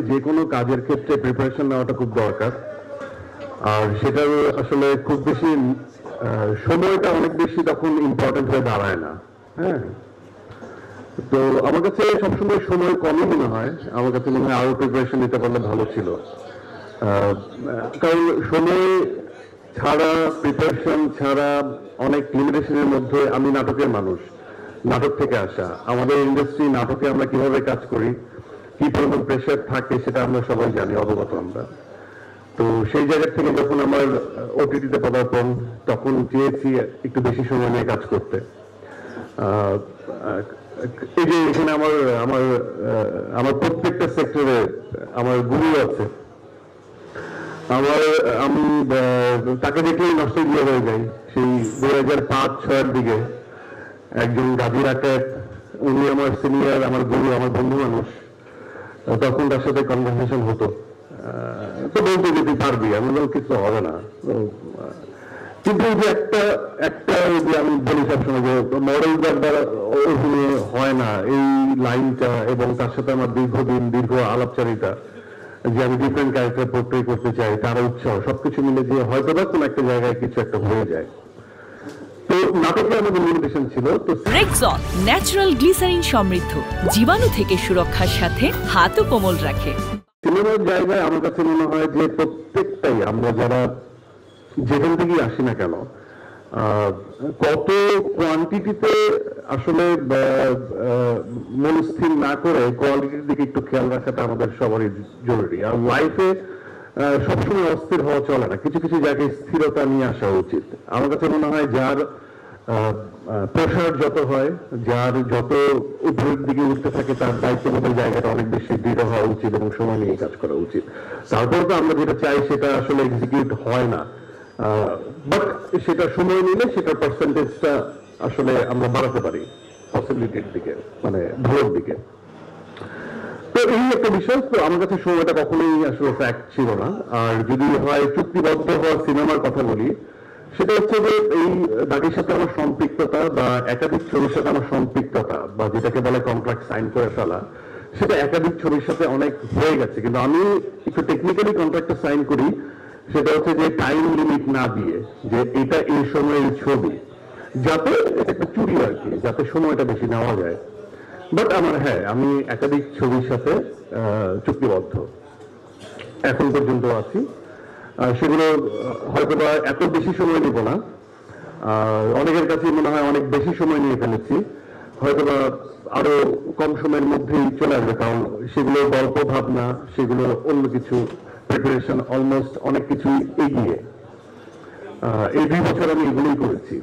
যে কোনো কাজের ক্ষেত্রে প্রিপারেশন নেওয়াটা খুব দরকার। আর সেটার আসলে খুব বেশি সময়টা অনেক বেশি তখন ইম্পর্টেন্ট হয়ে দাঁড়ায় না। হ্যাঁ, তো আমার কাছে সবসময় সময় কমই মনে হয়। আমার কাছে মনে হয় আরো প্রিপারেশন নিতে পারলে ভালো ছিল। কারণ সময় ছাড়া, প্রিপারেশন ছাড়া, অনেক লিমিটেশনের মধ্যে, আমি নাটকের মানুষ, নাটক থেকে আসা, আমাদের ইন্ডাস্ট্রি নাটকে আমরা কিভাবে কাজ করি, কি পরিমাণ প্রেশার থাকে সেটা আমরা সবাই জানি, অবগত আমরা। তো সেই জায়গা থেকে যখন আমার ওটিটিতে পদার্পণ, তখন চেয়েছি একটু বেশি সময় নিয়ে কাজ করতে। এই যে এখানে আমার আমার আমার প্রত্যেকটা সেক্টরে আমার গুরু আছে। আমি তাকে দেখলেই নষ্ট দিয়ে হয়ে যাই। সেই 2005-06 দিকে একজন গাজী রাকেট, উনি আমার সিনিয়র, আমার গুরু, আমার বন্ধু মানুষ। তখন তার সাথে কনভারসেশন হতো, তো বলতে যে তুই পারবি, আমি বললাম কিছু হবে না। কিন্তু যে একটা একটা যে আমি বলি সবসময় যে মডেল যার দ্বারা অভিনয় হয় না, এই লাইনটা, এবং তার সাথে আমার দীর্ঘ আলাপচারিতা, যে আমি ডিফারেন্ট ক্যারেক্টার পোর্ট্রে করতে চাই, তার উৎসাহ, সবকিছু মিলে যে হয়তো বা কোনো একটা জায়গায় কিছু একটা হয়ে যায়। তো নাটকে আমাদের লিমিটেশন ছিল। তো রেক্সন ন্যাচারাল গ্লিসারিন সমৃদ্ধ, জীবাণু থেকে সুরক্ষার সাথে হাতও কোমল রাখে। সিনেমার জায়গায় আমার কাছে মনে হয় যে প্রত্যেকটাই আমরা যারা যেখান থেকেই আসি না কেন, কত কোয়ান্টিটিতে আসলে মনস্থির না করে কোয়ালিটির দিকে একটু খেয়াল রাখাটা আমাদের সবারই জরুরি। আর লাইফে সবসময় অস্থির হওয়া চলে না, কিছু কিছু জায়গায় স্থিরতা নিয়ে আসা উচিত। আমার কাছে মনে হয় যার প্রেশার যত হয়, যার যত উপরের দিকে উঠতে থাকে, তার দায়িত্ববোধের জায়গাটা অনেক বেশি দৃঢ় হওয়া উচিত এবং সময় নিয়ে কাজ করা উচিত। তারপর তো আমরা যেটা চাই সেটা আসলে এক্সিকিউট হয় না, বাট সেটা সময় নিলে সেটার পার্সেন্টেজটা আসলে আমরা বাড়াতে পারি পসিবিলিটির দিকে, মানে ভালোর দিকে। তো এই একটা বিষয়। তো আমার কাছে সময়টা কখনোই আসলে ফ্যাক্ট ছিল না। আর যদি হয় চুক্তিবদ্ধ হওয়া সিনেমার কথা বলি, সেটা হচ্ছে যে এই দাগের সাথে আমার সম্পৃক্ততা, বা একাধিক ছবির সাথে আমার সম্পৃক্ততা, বা যেটাকে বলে কন্ট্রাক্ট সাইন করে ফেলা, সেটা একাধিক ছবির সাথে অনেক হয়ে গেছে। কিন্তু আমি একটু টেকনিক্যালি কন্ট্রাক্টটা সাইন করি, সেটা হচ্ছে যে টাইম লিমিট না দিয়ে, যে এটা এই সময়ের ছবি, যাতে একটা চুরি আর কি, যাতে সময়টা বেশি নেওয়া যায়। বাট আমার, হ্যাঁ, আমি একাধিক ছবির সাথে চুক্তিবদ্ধ এখন পর্যন্ত আছি। সেগুলো হয়তো বা এত বেশি সময় নিব না, অনেকের কাছে মনে হয় অনেক বেশি সময় নিয়ে ফেলেছি, হয়তো বা আরো কম সময়ের মধ্যেই চলে আসবে, কারণ সেগুলো গল্প ভাবনা, সেগুলো অন্য কিছু প্রিপারেশন, অলমোস্ট অনেক কিছুই এগিয়ে। এই 2 বছর আমি এগুলোই করেছি।